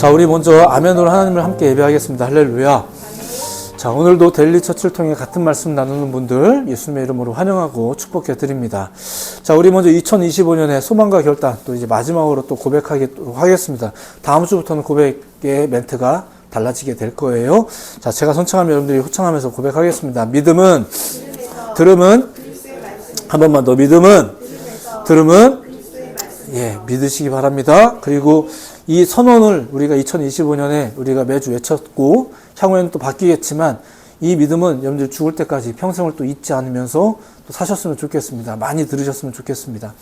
자, 우리 먼저 아멘으로 하나님을 함께 예배하겠습니다. 할렐루야. 자, 오늘도 데일리 처치를 통해 같은 말씀 나누는 분들 예수님의 이름으로 환영하고 축복해 드립니다. 자, 우리 먼저 2025년의 소망과 결단, 또 이제 마지막으로 또 고백하도록 하겠습니다. 다음 주부터는 고백의 멘트가 달라지게 될 거예요. 자, 제가 선창하면 여러분들이 호창하면서 고백하겠습니다. 믿음은 들음은 한 번만 더, 믿음은 들음은 믿으시기 바랍니다. 그리고 이 선언을 우리가 2025년에 우리가 매주 외쳤고 향후에는 또 바뀌겠지만 이 믿음은 여러분들 죽을 때까지 평생을 또 잊지 않으면서 또 사셨으면 좋겠습니다. 많이 들으셨으면 좋겠습니다.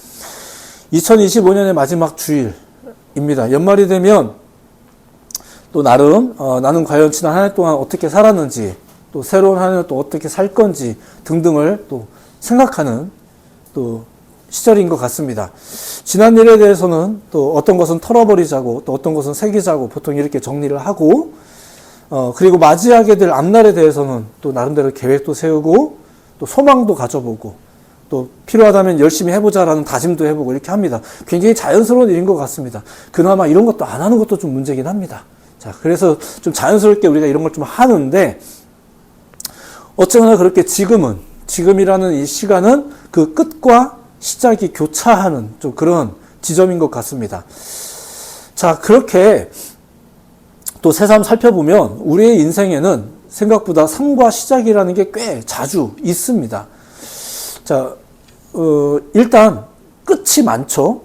2025년의 마지막 주일입니다. 연말이 되면 또 나름 나는 과연 지난 한 해 동안 어떻게 살았는지, 또 새로운 한 해는 또 어떻게 살 건지 등등을 또 생각하는 또 시절인 것 같습니다. 지난 일에 대해서는 또 어떤 것은 털어버리자고, 또 어떤 것은 새기자고 보통 이렇게 정리를 하고, 그리고 맞이하게 될 앞날에 대해서는 또 나름대로 계획도 세우고, 또 소망도 가져보고, 또 필요하다면 열심히 해보자라는 다짐도 해보고 이렇게 합니다. 굉장히 자연스러운 일인 것 같습니다. 그나마 이런 것도 안 하는 것도 좀 문제긴 합니다. 자, 그래서 좀 자연스럽게 우리가 이런 걸 좀 하는데, 어쩌나 그렇게 지금이라는 이 시간은 그 끝과 시작이 교차하는 좀 그런 지점인 것 같습니다. 자, 그렇게 또 새삼 살펴보면 우리의 인생에는 생각보다 삶과 시작이라는 게 꽤 자주 있습니다. 자, 일단 끝이 많죠.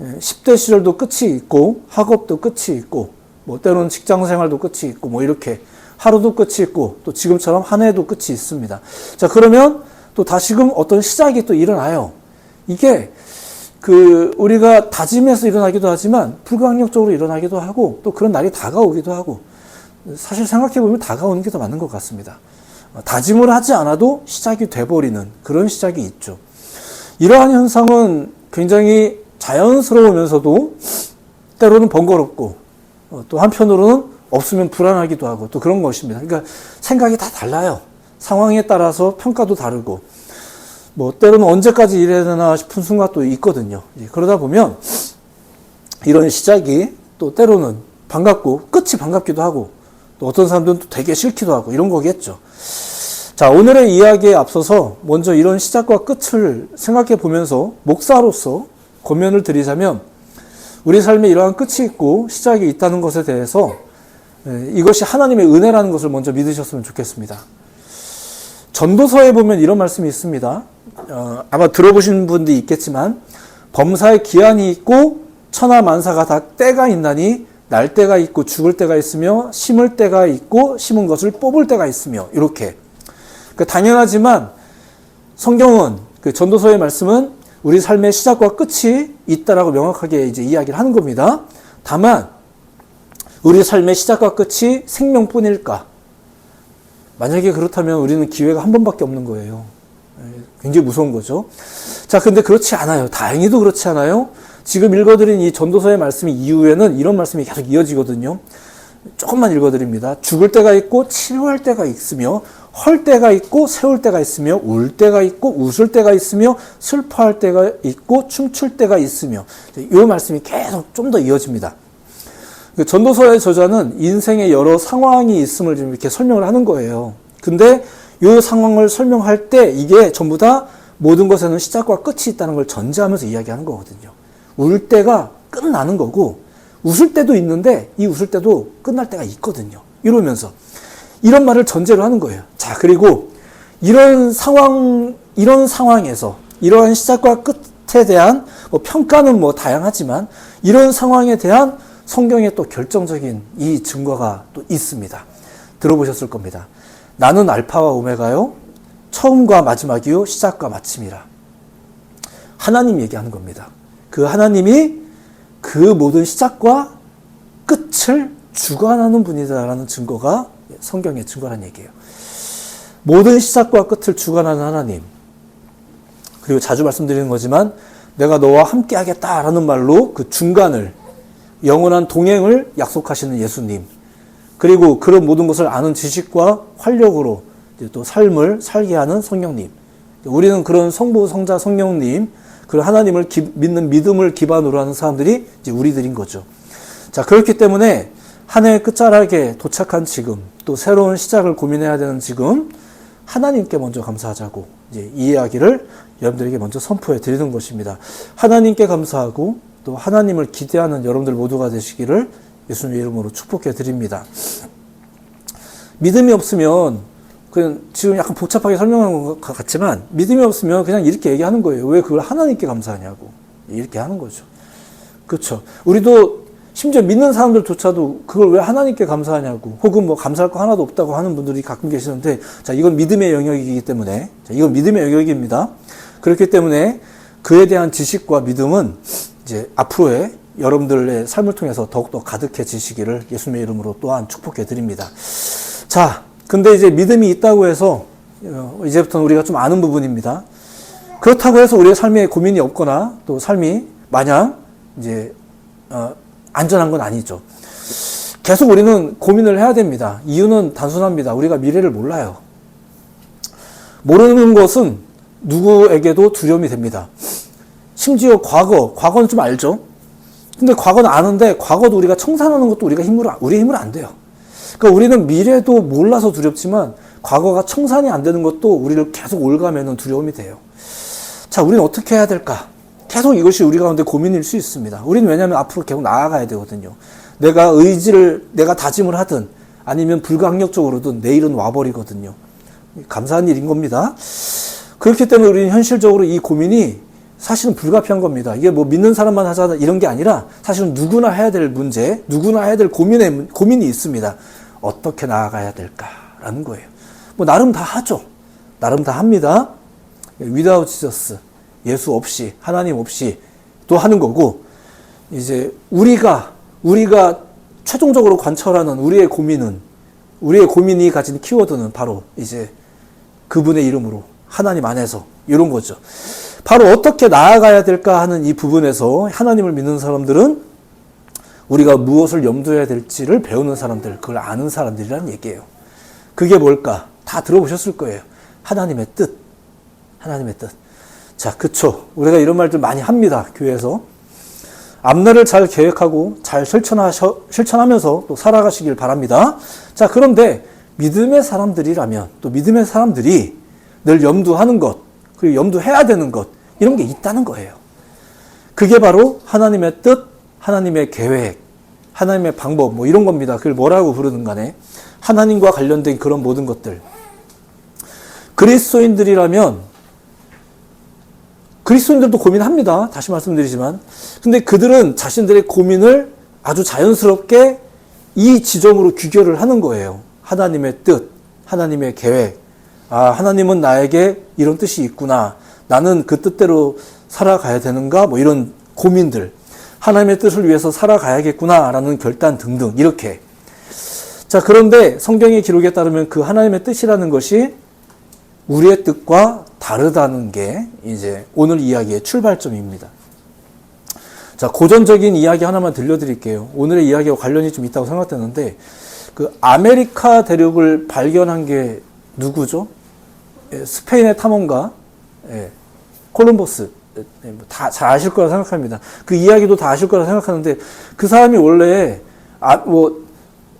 10대 시절도 끝이 있고, 학업도 끝이 있고, 뭐 때로는 직장 생활도 끝이 있고, 뭐 이렇게 하루도 끝이 있고, 또 지금처럼 한 해도 끝이 있습니다. 자, 그러면 또 다시금 어떤 시작이 또 일어나요. 이게 우리가 다짐해서 일어나기도 하지만 불가항력적으로 일어나기도 하고, 또 그런 날이 다가오기도 하고, 사실 생각해보면 다가오는 게 더 맞는 것 같습니다. 다짐을 하지 않아도 시작이 돼버리는 그런 시작이 있죠. 이러한 현상은 굉장히 자연스러우면서도 때로는 번거롭고, 또 한편으로는 없으면 불안하기도 하고, 또 그런 것입니다. 그러니까 생각이 다 달라요. 상황에 따라서 평가도 다르고, 뭐 때로는 언제까지 이래야 되나 싶은 순간도 있거든요. 그러다 보면 이런 시작이 또 때로는 반갑고 끝이 반갑기도 하고, 또 어떤 사람들은 또 되게 싫기도 하고 이런 거겠죠. 자, 오늘의 이야기에 앞서서 먼저 이런 시작과 끝을 생각해 보면서 목사로서 권면을 드리자면, 우리 삶에 이러한 끝이 있고 시작이 있다는 것에 대해서 이것이 하나님의 은혜라는 것을 먼저 믿으셨으면 좋겠습니다. 전도서에 보면 이런 말씀이 있습니다. 아마 들어보신 분도 있겠지만, 범사에 기한이 있고 천하 만사가 다 때가 있나니 날 때가 있고 죽을 때가 있으며 심을 때가 있고 심은 것을 뽑을 때가 있으며, 이렇게. 당연하지만 성경은, 전도서의 말씀은 우리 삶의 시작과 끝이 있다라고 명확하게 이제 이야기를 하는 겁니다. 다만 우리 삶의 시작과 끝이 생명뿐일까? 만약에 그렇다면 우리는 기회가 한 번밖에 없는 거예요. 굉장히 무서운 거죠. 자, 근데 그렇지 않아요. 다행히도 그렇지 않아요. 지금 읽어드린 이 전도서의 말씀 이후에는 이런 말씀이 계속 이어지거든요. 조금만 읽어드립니다. 죽을 때가 있고 치료할 때가 있으며, 헐 때가 있고 세울 때가 있으며, 울 때가 있고 웃을 때가 있으며, 슬퍼할 때가 있고 춤출 때가 있으며, 이 말씀이 계속 좀 더 이어집니다. 전도서의 저자는 인생의 여러 상황이 있음을 좀 이렇게 설명을 하는 거예요. 근데 이 상황을 설명할 때 이게 전부 다 모든 것에는 시작과 끝이 있다는 걸 전제하면서 이야기하는 거거든요. 울 때가 끝나는 거고, 웃을 때도 있는데 이 웃을 때도 끝날 때가 있거든요. 이러면서 이런 말을 전제로 하는 거예요. 자, 그리고 이런 상황에서 이러한 시작과 끝에 대한 평가는 뭐 다양하지만, 이런 상황에 대한 성경에 또 결정적인 이 증거가 또 있습니다. 들어보셨을 겁니다. 나는 알파와 오메가요, 처음과 마지막이요, 시작과 마침이라. 하나님 얘기하는 겁니다. 그 하나님이 그 모든 시작과 끝을 주관하는 분이다라는 증거가 성경의 증거라는 얘기예요. 모든 시작과 끝을 주관하는 하나님. 그리고 자주 말씀드리는 거지만, 내가 너와 함께 하겠다라는 말로 그 중간을, 영원한 동행을 약속하시는 예수님, 그리고 그런 모든 것을 아는 지식과 활력으로 또 삶을 살게 하는 성령님. 우리는 그런 성부, 성자, 성령님, 그 하나님을 믿는 믿음을 기반으로 하는 사람들이 이제 우리들인 거죠. 자, 그렇기 때문에 한 해의 끝자락에 도착한 지금, 또 새로운 시작을 고민해야 되는 지금, 하나님께 먼저 감사하자고 이제 이 이야기를 여러분들에게 먼저 선포해 드리는 것입니다. 하나님께 감사하고 또 하나님을 기대하는 여러분들 모두가 되시기를 예수님의 이름으로 축복해 드립니다. 믿음이 없으면 그냥 지금 약간 복잡하게 설명한 것 같지만 믿음이 없으면 그냥 이렇게 얘기하는 거예요. 왜 그걸 하나님께 감사하냐고 이렇게 하는 거죠. 그렇죠. 우리도 심지어 믿는 사람들조차도 그걸 왜 하나님께 감사하냐고 혹은 뭐 감사할 거 하나도 없다고 하는 분들이 가끔 계시는데 자 이건 믿음의 영역이기 때문에 자, 이건 믿음의 영역입니다. 그렇기 때문에 그에 대한 지식과 믿음은 이제 앞으로의 여러분들의 삶을 통해서 더욱더 가득해지시기를 예수님의 이름으로 또한 축복해 드립니다. 자, 근데 이제 믿음이 있다고 해서 이제부터는 우리가 좀 아는 부분입니다. 그렇다고 해서 우리의 삶에 고민이 없거나 또 삶이 마냥 이제 안전한 건 아니죠. 계속 우리는 고민을 해야 됩니다. 이유는 단순합니다. 우리가 미래를 몰라요. 모르는 것은 누구에게도 두려움이 됩니다. 심지어 과거는 좀 알죠. 근데 과거는 아는데 과거도 우리가 청산하는 것도 우리의 힘으로 안 돼요. 그러니까 우리는 미래도 몰라서 두렵지만 과거가 청산이 안 되는 것도 우리를 계속 올가매는 두려움이 돼요. 자, 우리는 어떻게 해야 될까? 계속 이것이 우리 가운데 고민일 수 있습니다. 우리는 왜냐하면 앞으로 계속 나아가야 되거든요. 내가 다짐을 하든 아니면 불가항력적으로든 내일은 와버리거든요. 감사한 일인 겁니다. 그렇기 때문에 우리는 현실적으로 이 고민이 사실은 불가피한 겁니다. 이게 뭐 믿는 사람만 하자 이런 게 아니라 사실은 누구나 해야 될 문제, 누구나 해야 될 고민이 있습니다. 어떻게 나아가야 될까라는 거예요. 뭐 나름 다 하죠. 나름 다 합니다. Without Jesus, 예수 없이, 하나님 없이 또 하는 거고, 이제 우리가 최종적으로 관철하는 우리의 고민이 가진 키워드는 바로 이제 그분의 이름으로 하나님 안에서 이런 거죠. 바로 어떻게 나아가야 될까 하는 이 부분에서 하나님을 믿는 사람들은 우리가 무엇을 염두해야 될지를 배우는 사람들, 그걸 아는 사람들이라는 얘기예요. 그게 뭘까? 다 들어보셨을 거예요. 하나님의 뜻. 하나님의 뜻. 자, 그쵸. 우리가 이런 말들 많이 합니다. 교회에서. 앞날을 잘 계획하고 잘 실천하면서 또 살아가시길 바랍니다. 자, 그런데 믿음의 사람들이라면 또 믿음의 사람들이 늘 염두하는 것, 그리고 염두해야 되는 것, 이런 게 있다는 거예요. 그게 바로 하나님의 뜻, 하나님의 계획, 하나님의 방법, 뭐 이런 겁니다. 그걸 뭐라고 부르든 간에 하나님과 관련된 그런 모든 것들. 그리스도인들도 고민합니다. 다시 말씀드리지만. 근데 그들은 자신들의 고민을 아주 자연스럽게 이 지점으로 귀결을 하는 거예요. 하나님의 뜻, 하나님의 계획. 아, 하나님은 나에게 이런 뜻이 있구나. 나는 그 뜻대로 살아가야 되는가? 뭐 이런 고민들. 하나님의 뜻을 위해서 살아가야겠구나. 라는 결단 등등. 이렇게. 자, 그런데 성경의 기록에 따르면 그 하나님의 뜻이라는 것이 우리의 뜻과 다르다는 게 이제 오늘 이야기의 출발점입니다. 자, 고전적인 이야기 하나만 들려드릴게요. 오늘의 이야기와 관련이 좀 있다고 생각되는데, 그 아메리카 대륙을 발견한 게 누구죠? 스페인의 탐험가, 콜럼버스. 다 잘 아실 거라 생각합니다. 그 이야기도 다 아실 거라 생각하는데, 그 사람이 원래,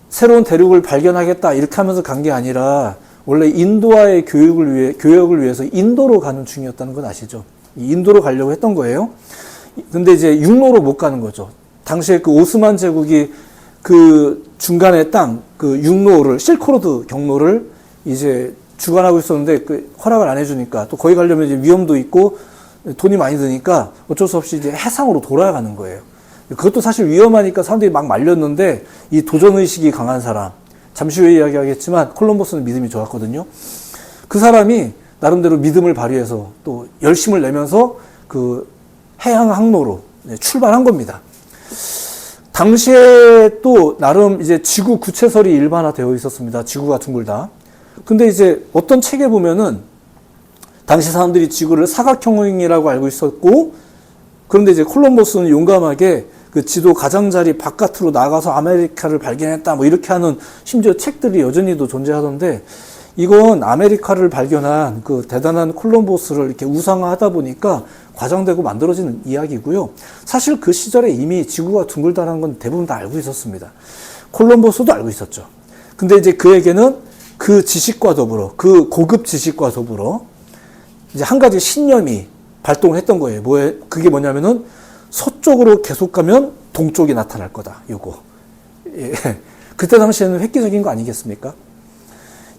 새로운 대륙을 발견하겠다, 이렇게 하면서 간 게 아니라, 원래 인도와의 교역을 위해서 인도로 가는 중이었다는 건 아시죠? 인도로 가려고 했던 거예요. 근데 이제 육로로 못 가는 거죠. 당시에 그 오스만 제국이 그 중간의 땅, 그 육로를, 실크로드 경로를 이제 주관하고 있었는데 그 허락을 안 해주니까 또 거기 가려면 이제 위험도 있고 돈이 많이 드니까 어쩔 수 없이 이제 해상으로 돌아가는 거예요. 그것도 사실 위험하니까 사람들이 막 말렸는데 이 도전의식이 강한 사람, 잠시 후에 이야기하겠지만 콜럼버스는 믿음이 좋았거든요. 그 사람이 나름대로 믿음을 발휘해서 또 열심을 내면서 그 해양 항로로 출발한 겁니다. 당시에 또 나름 이제 지구 구체설이 일반화되어 있었습니다. 지구가 둥글다. 근데 이제 어떤 책에 보면은 당시 사람들이 지구를 사각형이라고 알고 있었고, 그런데 이제 콜럼버스는 용감하게 그 지도 가장자리 바깥으로 나가서 아메리카를 발견했다, 뭐 이렇게 하는 심지어 책들이 여전히도 존재하던데, 이건 아메리카를 발견한 그 대단한 콜럼버스를 이렇게 우상화하다 보니까 과장되고 만들어지는 이야기고요. 사실 그 시절에 이미 지구가 둥글다는 건 대부분 다 알고 있었습니다. 콜럼버스도 알고 있었죠. 근데 이제 그에게는 그 지식과 더불어, 그 고급 지식과 더불어 이제 한 가지 신념이 발동을 했던 거예요. 그게 뭐냐면은 서쪽으로 계속 가면 동쪽이 나타날 거다. 요거. 예. 그때 당시에는 획기적인 거 아니겠습니까?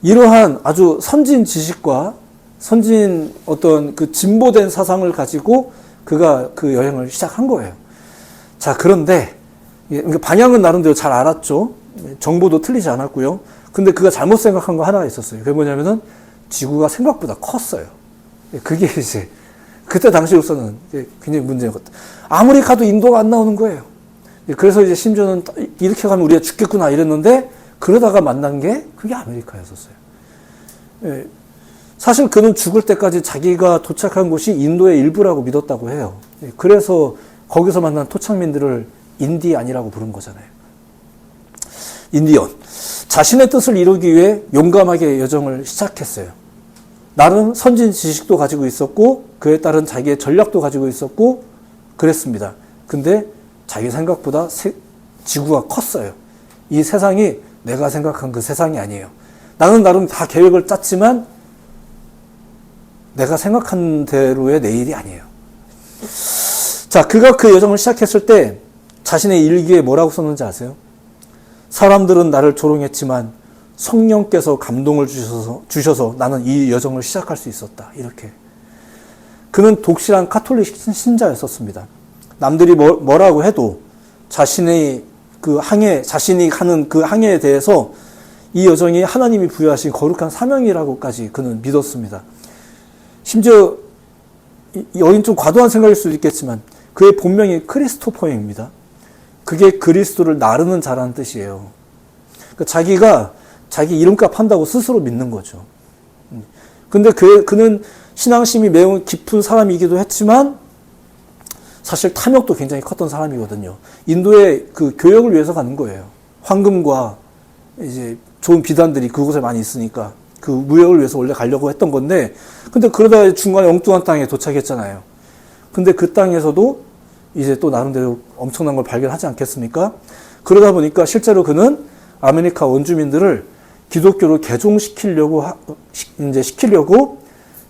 이러한 아주 선진 지식과 선진 어떤 그 진보된 사상을 가지고 그가 그 여행을 시작한 거예요. 자, 그런데 방향은 나름대로 잘 알았죠. 정보도 틀리지 않았고요. 근데 그가 잘못 생각한 거 하나가 있었어요. 그게 뭐냐면은 지구가 생각보다 컸어요. 그게 이제 그때 당시로서는 굉장히 문제였거든. 아무리 가도 인도가 안 나오는 거예요. 그래서 이제 심지어는 이렇게 가면 우리가 죽겠구나 이랬는데 그러다가 만난 게 그게 아메리카였었어요. 사실 그는 죽을 때까지 자기가 도착한 곳이 인도의 일부라고 믿었다고 해요. 그래서 거기서 만난 토착민들을 인디안이라고 부른 거잖아요. 인디언. 자신의 뜻을 이루기 위해 용감하게 여정을 시작했어요. 나름 선진 지식도 가지고 있었고 그에 따른 자기의 전략도 가지고 있었고 그랬습니다. 근데 자기 생각보다 지구가 컸어요. 이 세상이 내가 생각한 그 세상이 아니에요. 나는 나름 다 계획을 짰지만 내가 생각한 대로의 내일이 아니에요. 자, 그가 그 여정을 시작했을 때 자신의 일기에 뭐라고 썼는지 아세요? 사람들은 나를 조롱했지만 성령께서 감동을 주셔서 나는 이 여정을 시작할 수 있었다. 이렇게. 그는 독실한 카톨릭 신자였었습니다. 남들이 뭐라고 해도 자신이 하는 그 항해에 대해서 이 여정이 하나님이 부여하신 거룩한 사명이라고까지 그는 믿었습니다. 심지어 여긴 좀 과도한 생각일 수도 있겠지만 그의 본명이 크리스토퍼입니다. 그게 그리스도를 나르는 자라는 뜻이에요. 그러니까 자기가 자기 이름값 한다고 스스로 믿는 거죠. 근데 그는 신앙심이 매우 깊은 사람이기도 했지만 사실 탐욕도 굉장히 컸던 사람이거든요. 인도의 그 교역을 위해서 가는 거예요. 황금과 이제 좋은 비단들이 그곳에 많이 있으니까 그 무역을 위해서 원래 가려고 했던 건데 근데 그러다가 중간에 엉뚱한 땅에 도착했잖아요. 근데 그 땅에서도 이제 또 나름대로 엄청난 걸 발견하지 않겠습니까? 그러다 보니까 실제로 그는 아메리카 원주민들을 기독교로 개종시키려고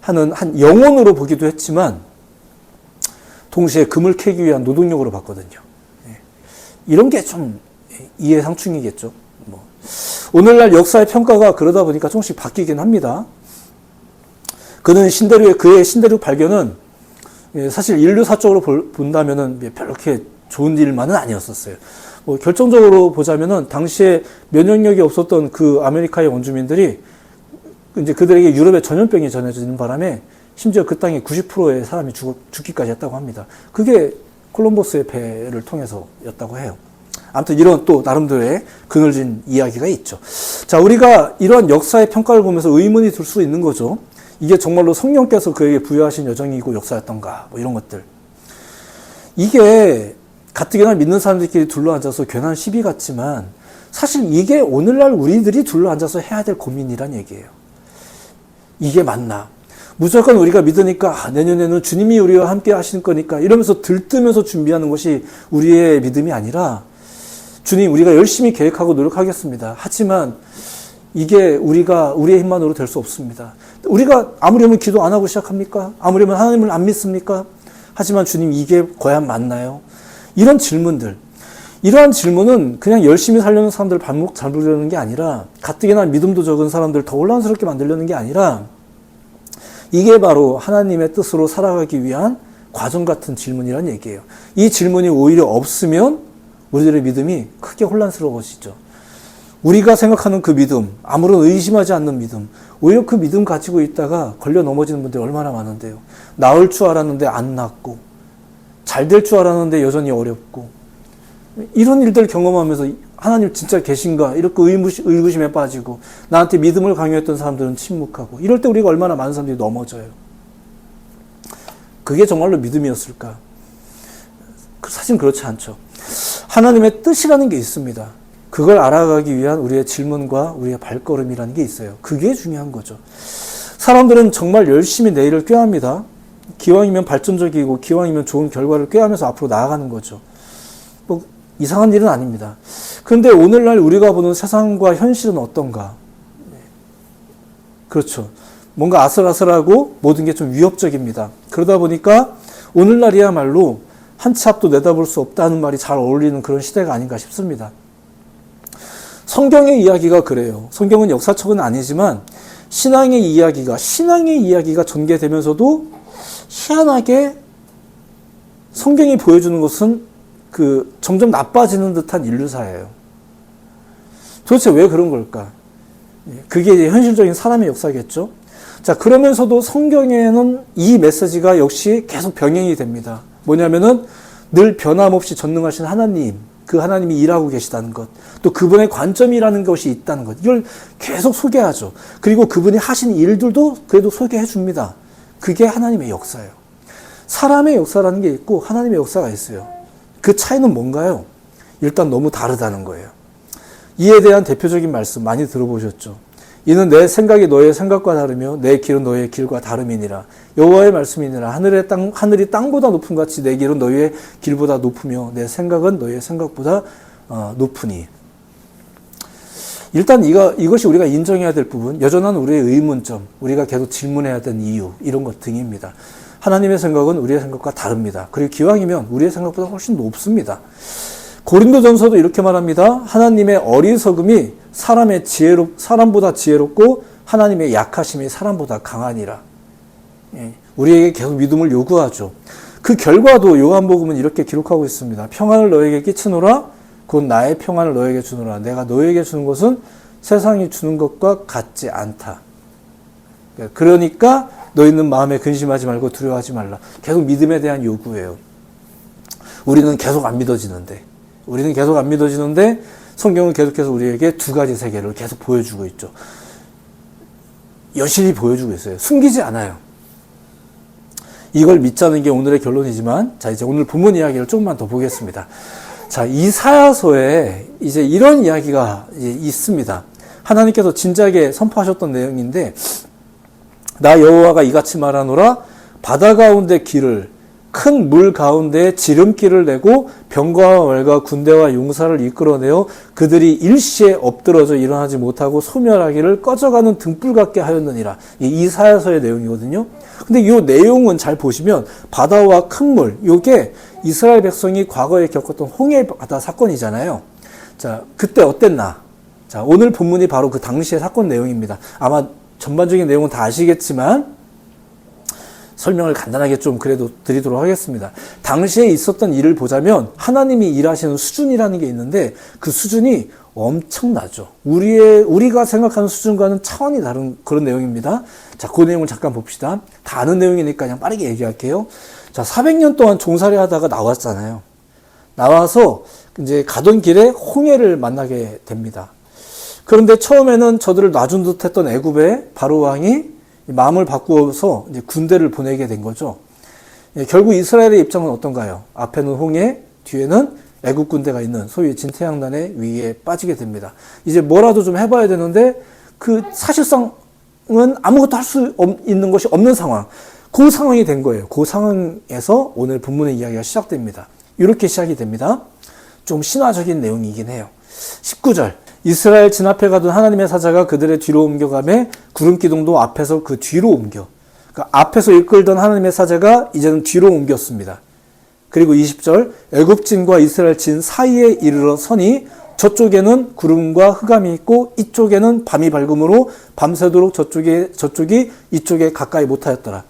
하는 한 영혼으로 보기도 했지만 동시에 금을 캐기 위한 노동력으로 봤거든요. 이런 게 좀 이해상충이겠죠. 오늘날 역사의 평가가 그러다 보니까 조금씩 바뀌긴 합니다. 그의 신대륙 발견은 사실 인류사적으로 본다면은 별로 그렇게 좋은 일만은 아니었었어요. 결정적으로 보자면은 당시에 면역력이 없었던 그 아메리카의 원주민들이 이제 그들에게 유럽의 전염병이 전해지는 바람에 심지어 그 땅의 90%의 사람이 죽기까지 했다고 합니다. 그게 콜럼버스의 배를 통해서였다고 해요. 아무튼 이런 또 나름대로의 그늘진 이야기가 있죠. 자, 우리가 이러한 역사의 평가를 보면서 의문이 들 수 있는 거죠. 이게 정말로 성령께서 그에게 부여하신 여정이고 역사였던가, 이런 것들. 이게 가뜩이나 믿는 사람들끼리 둘러앉아서 괜한 시비 같지만 사실 이게 오늘날 우리들이 둘러앉아서 해야 될 고민이란 얘기예요. 이게 맞나? 무조건 우리가 믿으니까 내년에는 주님이 우리와 함께 하실 거니까 이러면서 들뜨면서 준비하는 것이 우리의 믿음이 아니라 주님, 우리가 열심히 계획하고 노력하겠습니다. 하지만 이게 우리의 힘만으로 될 수 없습니다. 우리가 아무려면 기도 안 하고 시작합니까? 아무려면 하나님을 안 믿습니까? 하지만 주님, 이게 과연 맞나요? 이런 질문들. 이러한 질문은 그냥 열심히 살려는 사람들 발목 잡으려는 게 아니라 가뜩이나 믿음도 적은 사람들 더 혼란스럽게 만들려는 게 아니라 이게 바로 하나님의 뜻으로 살아가기 위한 과정 같은 질문이란 얘기예요. 이 질문이 오히려 없으면 우리들의 믿음이 크게 혼란스러워지죠. 우리가 생각하는 그 믿음, 아무런 의심하지 않는 믿음, 오히려 그 믿음 가지고 있다가 걸려 넘어지는 분들이 얼마나 많은데요. 나을 줄 알았는데 안 낫고, 잘 될 줄 알았는데 여전히 어렵고, 이런 일들 경험하면서 하나님 진짜 계신가? 이렇게 의구심에 빠지고, 나한테 믿음을 강요했던 사람들은 침묵하고, 이럴 때 우리가 얼마나 많은 사람들이 넘어져요. 그게 정말로 믿음이었을까? 사실 그렇지 않죠. 하나님의 뜻이라는 게 있습니다. 그걸 알아가기 위한 우리의 질문과 우리의 발걸음이라는 게 있어요. 그게 중요한 거죠. 사람들은 정말 열심히 내일을 꾀합니다. 기왕이면 발전적이고 기왕이면 좋은 결과를 꾀하면서 앞으로 나아가는 거죠. 이상한 일은 아닙니다. 그런데 오늘날 우리가 보는 세상과 현실은 어떤가? 그렇죠. 뭔가 아슬아슬하고 모든 게 좀 위협적입니다. 그러다 보니까 오늘날이야말로 한 치 앞도 내다볼 수 없다는 말이 잘 어울리는 그런 시대가 아닌가 싶습니다. 성경의 이야기가 그래요. 성경은 역사책은 아니지만 신앙의 이야기가 전개되면서도 희한하게 성경이 보여주는 것은 점점 나빠지는 듯한 인류사예요. 도대체 왜 그런 걸까? 그게 이제 현실적인 사람의 역사겠죠. 자, 그러면서도 성경에는 이 메시지가 역시 계속 병행이 됩니다. 뭐냐면은 늘 변함없이 전능하신 하나님, 그 하나님이 일하고 계시다는 것, 또 그분의 관점이라는 것이 있다는 것, 이걸 계속 소개하죠. 그리고 그분이 하신 일들도 그래도 소개해 줍니다. 그게 하나님의 역사예요. 사람의 역사라는 게 있고 하나님의 역사가 있어요. 그 차이는 뭔가요? 일단 너무 다르다는 거예요. 이에 대한 대표적인 말씀 많이 들어보셨죠. 이는 내 생각이 너의 생각과 다르며 내 길은 너의 길과 다름이니라. 여호와의 말씀이니라. 하늘이 땅보다 높음 같이 내 길은 너희의 길보다 높으며 내 생각은 너희의 생각보다 높으니. 일단 이것이 우리가 인정해야 될 부분, 여전한 우리의 의문점, 우리가 계속 질문해야 되는 이유, 이런 것 등입니다. 하나님의 생각은 우리의 생각과 다릅니다. 그리고 기왕이면 우리의 생각보다 훨씬 높습니다. 고린도전서도 이렇게 말합니다. 하나님의 어리석음이 사람보다 지혜롭고 하나님의 약하심이 사람보다 강하니라. 우리에게 계속 믿음을 요구하죠. 그 결과도 요한복음은 이렇게 기록하고 있습니다. 평안을 너에게 끼치노라. 곧 나의 평안을 너에게 주노라. 내가 너에게 주는 것은 세상이 주는 것과 같지 않다. 그러니까 너희는 마음에 근심하지 말고 두려워하지 말라. 계속 믿음에 대한 요구예요. 우리는 계속 안 믿어지는데 성경은 계속해서 우리에게 두 가지 세계를 계속 보여주고 있죠. 여실히 보여주고 있어요. 숨기지 않아요. 이걸 믿자는 게 오늘의 결론이지만, 자, 이제 오늘 본문 이야기를 조금만 더 보겠습니다. 자, 이사야서에 이제 이런 이야기가 있습니다. 하나님께서 진작에 선포하셨던 내용인데, 나 여호와가 이같이 말하노라. 바다 가운데 길을, 큰 물 가운데 지름길을 내고 병거와 말과 군대와 용사를 이끌어내어 그들이 일시에 엎드러져 일어나지 못하고 소멸하기를 꺼져가는 등불 같게 하였느니라. 이 이사야서의 내용이거든요. 근데 이 내용은 잘 보시면 바다와 큰 물, 이게 이스라엘 백성이 과거에 겪었던 홍해 바다 사건이잖아요. 자, 그때 어땠나? 자, 오늘 본문이 바로 그 당시의 사건 내용입니다. 아마 전반적인 내용은 다 아시겠지만 설명을 간단하게 좀 그래도 드리도록 하겠습니다. 당시에 있었던 일을 보자면 하나님이 일하시는 수준이라는 게 있는데 그 수준이 엄청나죠. 우리가 생각하는 수준과는 차원이 다른 그런 내용입니다. 자, 그 내용을 잠깐 봅시다. 다 아는 내용이니까 그냥 빠르게 얘기할게요. 자, 400년 동안 종살이 하다가 나왔잖아요. 나와서 이제 가던 길에 홍해를 만나게 됩니다. 그런데 처음에는 저들을 놔준 듯 했던 애굽의 바로 왕이 마음을 바꾸어서 이제 군대를 보내게 된 거죠. 결국 이스라엘의 입장은 어떤가요? 앞에는 홍해, 뒤에는 애국 군대가 있는 소위 진태양난의 위에 빠지게 됩니다. 이제 뭐라도 좀 해봐야 되는데 그 사실상은 아무것도 할 수 있는 것이 없는 상황. 그 상황이 된 거예요. 그 상황에서 오늘 본문의 이야기가 시작됩니다. 이렇게 시작이 됩니다. 좀 신화적인 내용이긴 해요. 19절. 이스라엘 진 앞에 가던 하나님의 사자가 그들의 뒤로 옮겨가매 구름 기둥도 앞에서 그 뒤로 옮겨. 그러니까 앞에서 이끌던 하나님의 사자가 이제는 뒤로 옮겼습니다. 그리고 20절. 애굽진과 이스라엘 진 사이에 이르러 서니 저쪽에는 구름과 흑암이 있고 이쪽에는 밤이 밝음으로 밤새도록 저쪽이 이쪽에 가까이 못하였더라.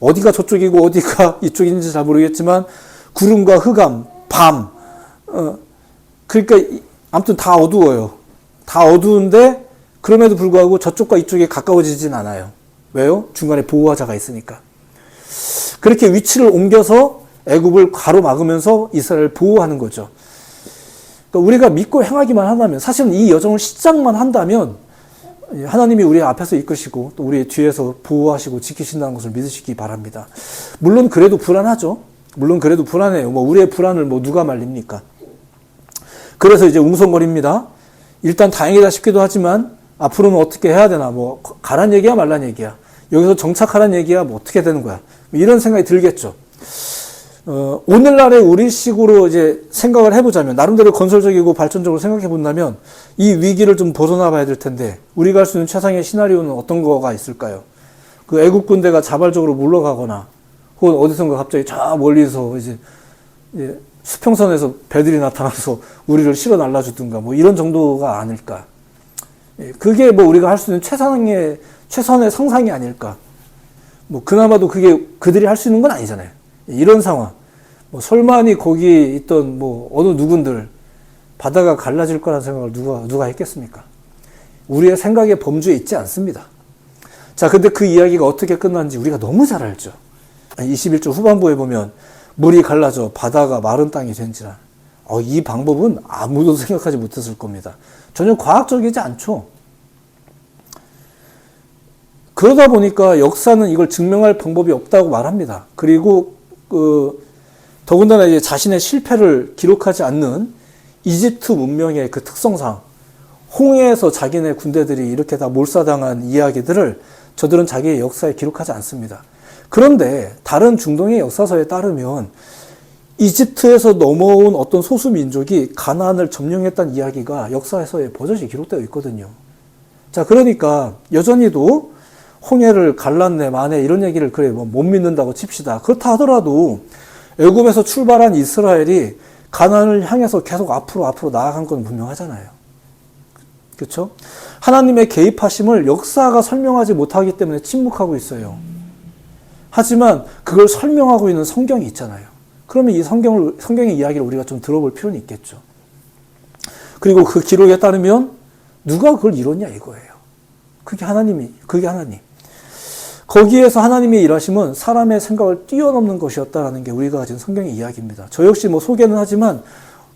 어디가 저쪽이고 어디가 이쪽인지 잘 모르겠지만 구름과 흑암, 밤, 그러니까 아무튼 다 어두워요. 다 어두운데 그럼에도 불구하고 저쪽과 이쪽에 가까워지진 않아요. 왜요? 중간에 보호하자가 있으니까. 그렇게 위치를 옮겨서 애굽을 가로막으면서 이스라엘을 보호하는 거죠. 그러니까 우리가 믿고 행하기만 한다면, 사실은 이 여정을 시작만 한다면 하나님이 우리 앞에서 이끄시고 또 우리 뒤에서 보호하시고 지키신다는 것을 믿으시기 바랍니다. 물론 그래도 불안하죠. 물론 그래도 불안해요. 우리의 불안을 누가 말립니까? 그래서 이제 웅성거립니다. 일단 다행이다 싶기도 하지만 앞으로는 어떻게 해야 되나, 가란 얘기야 말란 얘기야, 여기서 정착하란 얘기야, 어떻게 되는 거야, 이런 생각이 들겠죠. 오늘날의 우리식으로 이제 생각을 해보자면, 나름대로 건설적이고 발전적으로 생각해 본다면, 이 위기를 좀 벗어나 봐야 될 텐데, 우리가 할 수 있는 최상의 시나리오는 어떤 거가 있을까요? 그 애국 군대가 자발적으로 물러가거나, 혹은 어디선가 갑자기 저 멀리서 이제 수평선에서 배들이 나타나서 우리를 실어 날라주든가, 뭐 이런 정도가 아닐까. 그게 뭐 우리가 할 수 있는 최선의 상상이 아닐까. 뭐 그나마도 그게 그들이 할 수 있는 건 아니잖아요. 이런 상황. 뭐 설마니 거기 있던 뭐 어느 누군들 바다가 갈라질 거라는 생각을 누가 했겠습니까? 우리의 생각의 범주에 있지 않습니다. 자, 근데 그 이야기가 어떻게 끝났는지 우리가 너무 잘 알죠. 21절 후반부에 보면 물이 갈라져 바다가 마른 땅이 된지라. 이 방법은 아무도 생각하지 못했을 겁니다. 전혀 과학적이지 않죠. 그러다 보니까 역사는 이걸 증명할 방법이 없다고 말합니다. 그리고 더군다나 이제 자신의 실패를 기록하지 않는 이집트 문명의 그 특성상 홍해에서 자기네 군대들이 이렇게 다 몰사당한 이야기들을 저들은 자기의 역사에 기록하지 않습니다. 그런데 다른 중동의 역사서에 따르면 이집트에서 넘어온 어떤 소수 민족이 가나안을 점령했다는 이야기가 역사서에 버젓이 기록되어 있거든요. 자, 그러니까 여전히도 홍해를 갈랐네 마네 이런 얘기를 그래 뭐 못 믿는다고 칩시다. 그렇다 하더라도 애굽에서 출발한 이스라엘이 가나안을 향해서 계속 앞으로 나아간 건 분명하잖아요. 그렇죠? 하나님의 개입하심을 역사가 설명하지 못하기 때문에 침묵하고 있어요. 하지만 그걸 설명하고 있는 성경이 있잖아요. 그러면 이 성경의 이야기를 우리가 좀 들어볼 필요는 있겠죠. 그리고 그 기록에 따르면 누가 그걸 이뤘냐 이거예요. 그게 하나님. 거기에서 하나님의 일하심은 사람의 생각을 뛰어넘는 것이었다라는 게 우리가 가진 성경의 이야기입니다. 저 역시 뭐 소개는 하지만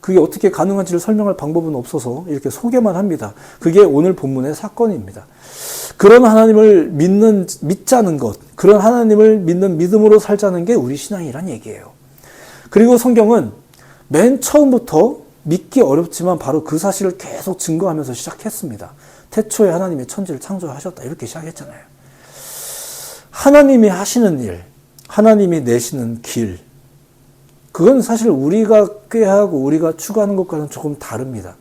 그게 어떻게 가능한지를 설명할 방법은 없어서 이렇게 소개만 합니다. 그게 오늘 본문의 사건입니다. 그런 하나님을 믿자는 것, 그런 하나님을 믿는 믿음으로 살자는 게 우리 신앙이란 얘기예요. 그리고 성경은 맨 처음부터 믿기 어렵지만 바로 그 사실을 계속 증거하면서 시작했습니다. 태초에 하나님이 천지를 창조하셨다 이렇게 시작했잖아요. 하나님이 하시는 일, 하나님이 내시는 길, 그건 사실 우리가 꾀하고 우리가 추구하는 것과는 조금 다릅니다.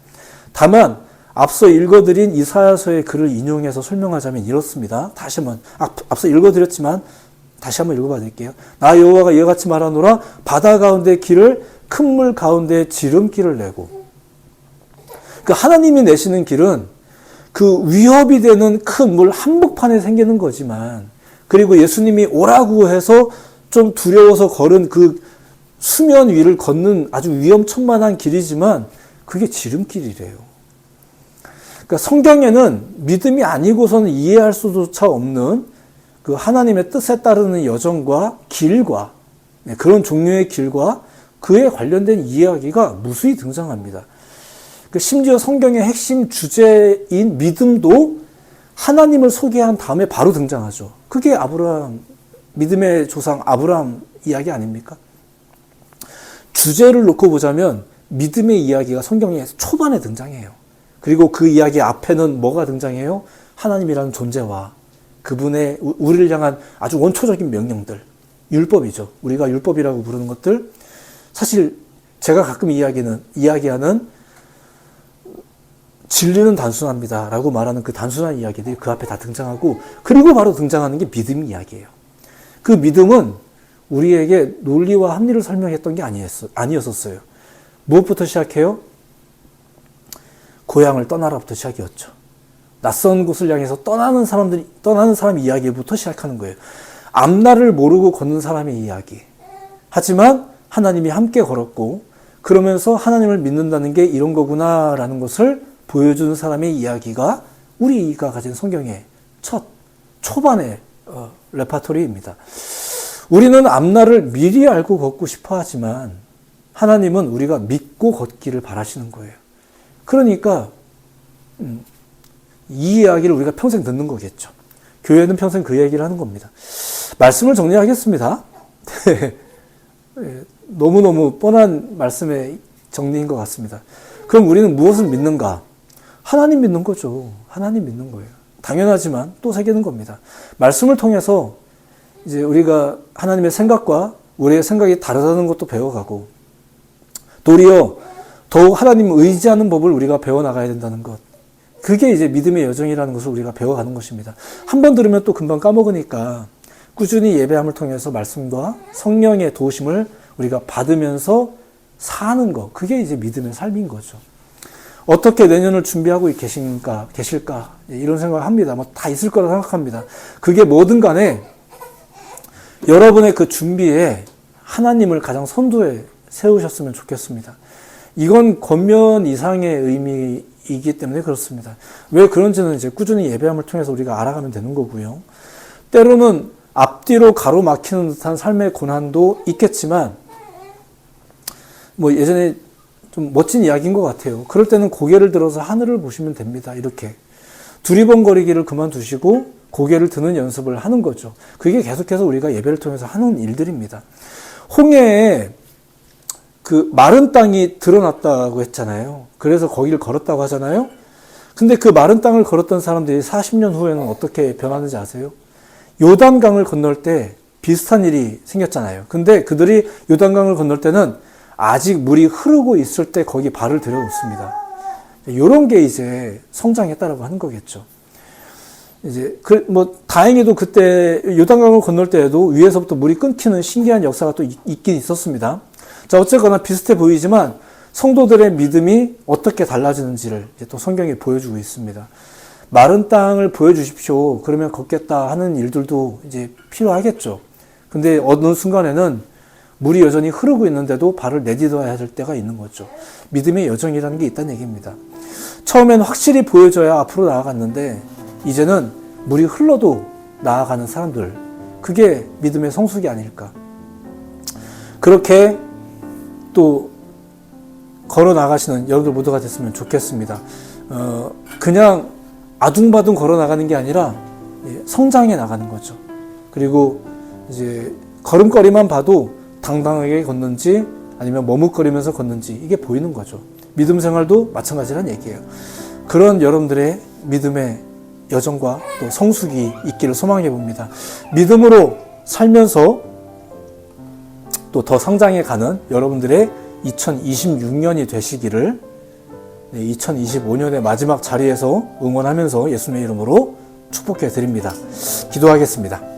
다만 앞서 읽어드린 이사야서의 글을 인용해서 설명하자면 이렇습니다. 다시 한번 앞서 읽어드렸지만 다시 한번 읽어봐 드릴게요. 나 여호와가 이와 같이 말하노라. 바다 가운데 길을 큰 물 가운데 지름길을 내고. 그 하나님이 내시는 길은 그 위협이 되는 큰 물 한복판에 생기는 거지만, 그리고 예수님이 오라고 해서 좀 두려워서 걸은 그 수면 위를 걷는 아주 위험천만한 길이지만 그게 지름길이래요. 그러니까 성경에는 믿음이 아니고서는 이해할 수조차 없는 그 하나님의 뜻에 따르는 여정과 길과 그런 종류의 길과 그에 관련된 이야기가 무수히 등장합니다. 심지어 성경의 핵심 주제인 믿음도 하나님을 소개한 다음에 바로 등장하죠. 그게 아브라함, 믿음의 조상 아브라함 이야기 아닙니까? 주제를 놓고 보자면 믿음의 이야기가 성경의 초반에 등장해요. 그리고 그 이야기 앞에는 뭐가 등장해요? 하나님이라는 존재와 그분의 우리를 향한 아주 원초적인 명령들, 율법이죠. 우리가 율법이라고 부르는 것들, 사실 제가 가끔 이야기하는 진리는 단순합니다 라고 말하는 그 단순한 이야기들이 그 앞에 다 등장하고, 그리고 바로 등장하는 게 믿음 이야기예요. 그 믿음은 우리에게 논리와 합리를 설명했던 게 아니었었어요. 무엇부터 시작해요? 고향을 떠나라부터 시작이었죠. 낯선 곳을 향해서 떠나는 사람 이야기부터 시작하는 거예요. 앞날을 모르고 걷는 사람의 이야기. 하지만 하나님이 함께 걸었고, 그러면서 하나님을 믿는다는 게 이런 거구나라는 것을 보여주는 사람의 이야기가 우리가 가진 성경의 초반의 레파토리입니다. 우리는 앞날을 미리 알고 걷고 싶어 하지만 하나님은 우리가 믿고 걷기를 바라시는 거예요. 그러니까 이 이야기를 우리가 평생 듣는 거겠죠. 교회는 평생 그 얘기를 하는 겁니다. 말씀을 정리하겠습니다. 너무너무 뻔한 말씀의 정리인 것 같습니다. 그럼 우리는 무엇을 믿는가? 하나님 믿는 거죠. 하나님 믿는 거예요. 당연하지만 또 새기는 겁니다. 말씀을 통해서 이제 우리가 하나님의 생각과 우리의 생각이 다르다는 것도 배워가고, 도리어 더욱 하나님을 의지하는 법을 우리가 배워나가야 된다는 것. 그게 이제 믿음의 여정이라는 것을 우리가 배워가는 것입니다. 한 번 들으면 또 금방 까먹으니까 꾸준히 예배함을 통해서 말씀과 성령의 도우심을 우리가 받으면서 사는 것. 그게 이제 믿음의 삶인 거죠. 어떻게 내년을 준비하고 계실까? 이런 생각을 합니다. 뭐 다 있을 거라 생각합니다. 그게 뭐든 간에 여러분의 그 준비에 하나님을 가장 선두에 세우셨으면 좋겠습니다. 이건 권면 이상의 의미이기 때문에 그렇습니다. 왜 그런지는 이제 꾸준히 예배함을 통해서 우리가 알아가면 되는 거고요. 때로는 앞뒤로 가로막히는 듯한 삶의 고난도 있겠지만, 뭐 예전에 좀 멋진 이야기인 것 같아요. 그럴 때는 고개를 들어서 하늘을 보시면 됩니다. 이렇게. 두리번거리기를 그만두시고 고개를 드는 연습을 하는 거죠. 그게 계속해서 우리가 예배를 통해서 하는 일들입니다. 홍해에 그 마른 땅이 드러났다고 했잖아요. 그래서 거기를 걸었다고 하잖아요. 근데 그 마른 땅을 걸었던 사람들이 40년 후에는 어떻게 변하는지 아세요? 요단강을 건널 때 비슷한 일이 생겼잖아요. 근데 그들이 요단강을 건널 때는 아직 물이 흐르고 있을 때 거기 발을 들여놓습니다. 이런 게 이제 성장했다라고 하는 거겠죠. 이제 다행히도 그때 요단강을 건널 때에도 위에서부터 물이 끊기는 신기한 역사가 또 있긴 있었습니다. 자, 어쨌거나 비슷해 보이지만 성도들의 믿음이 어떻게 달라지는지를 이제 또 성경이 보여주고 있습니다. 마른 땅을 보여주십시오. 그러면 걷겠다 하는 일들도 이제 필요하겠죠. 근데 어느 순간에는 물이 여전히 흐르고 있는데도 발을 내딛어야 할 때가 있는 거죠. 믿음의 여정이라는 게 있다는 얘기입니다. 처음엔 확실히 보여줘야 앞으로 나아갔는데 이제는 물이 흘러도 나아가는 사람들, 그게 믿음의 성숙이 아닐까. 그렇게 또 걸어 나가시는 여러분들 모두가 됐으면 좋겠습니다. 그냥 아둥바둥 걸어 나가는 게 아니라 성장해 나가는 거죠. 그리고 이제 걸음걸이만 봐도 당당하게 걷는지 아니면 머뭇거리면서 걷는지 이게 보이는 거죠. 믿음 생활도 마찬가지란 얘기예요. 그런 여러분들의 믿음의 여정과 또 성숙이 있기를 소망해 봅니다. 믿음으로 살면서 또 더 성장해 가는 여러분들의 2026년이 되시기를 2025년의 마지막 자리에서 응원하면서 예수님의 이름으로 축복해 드립니다. 기도하겠습니다.